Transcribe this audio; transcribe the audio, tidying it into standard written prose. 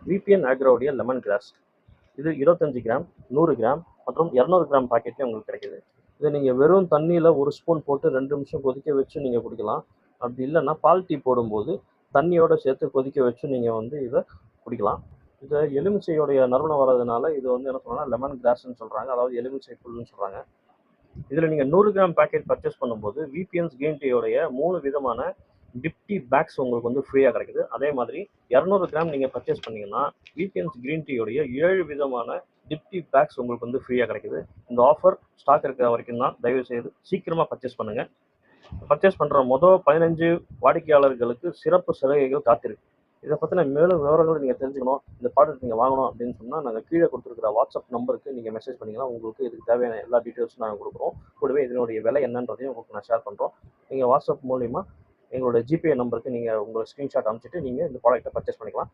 VPN ஆக்ரோவுடைய lemon grass. இது 25 gram, 100 gram மற்றும் 200 gram பாக்கெட்லேயே உங்களுக்கு கிடைக்குது. இதை நீங்கள் வெறும் தண்ணியில் 1 ஸ்பூன் போட்டு 2 நிமிஷம் கொதிக்க வச்சு நீங்கள் குடிக்கலாம். அப்படி இல்லைன்னா பால் டீ போடும்போது தண்ணியோடு சேர்த்து கொதிக்க வச்சு நீங்கள் இதை குடிக்கலாம். இதை எலுமிச்சையோடைய நறுமணம் வர்றதுனால இது என்ன சொல்கிறாங்கன்னா லெமன் கிராஸ்ன்னு சொல்கிறாங்க, அதாவது எலுமிச்சை புல்லுன்னு சொல்கிறாங்க. இதில் நீங்கள் 100 கிராம் பேக்கெட் பர்ச்சேஸ் பண்ணும்போது விபிஎன்ஸ் கிரீன் டீயோடைய 3 விதமான டிப்டி பேக்ஸ் உங்களுக்கு ஃப்ரீயாக கிடைக்குது. அதே மாதிரி 200 கிராம் நீங்கள் பர்ச்சேஸ் பண்ணிங்கன்னா விபிஎன்ஸ் கிரீன் டீயோடைய 7 விதமான டிப்டி பேக்ஸ் உங்களுக்கு ஃப்ரீயாக கிடைக்குது. இந்த ஆஃபர் ஸ்டாக் இருக்கிற வரைக்கும் தான். தயவுசெய்து சீக்கிரமாக பர்ச்சேஸ் பண்ணுங்கள். பர்ச்சேஸ் பண்ணுற மொதல் 15 வாடிக்கையாளர்களுக்கு சிறப்பு சலுகைகள் காத்திருக்கு. இதை பற்றின மேலும் விவரங்கள் நீங்கள் தெரிஞ்சுக்கணும், இந்த ப்ராடக்ட் நீங்கள் வாங்கணும் அப்படின்னு சொன்னால் நாங்கள் கீழே கொடுத்துருக்கிற வாட்ஸ்அப் நம்பருக்கு நீங்கள் மெசேஜ் பண்ணிங்கன்னா உங்களுக்கு இதுக்கு தேவையான எல்லா டீட்டெயில்ஸும் நாங்கள் கொடுக்குறோம். கூடவே இதனுடைய விலை என்னன்றதையும் உங்களுக்கு நான் ஷேர் பண்ணுறோம். நீங்கள் வாட்ஸ்அப் மூலிமா எங்களோட ஜிபே நம்பருக்கு நீங்கள் உங்களோட ஸ்க்ரீன்ஷாட் அனுப்பிச்சிட்டு நீங்கள் இந்த ப்ராடக்ட்டை பர்ச்சேஸ் பண்ணிக்கலாம்.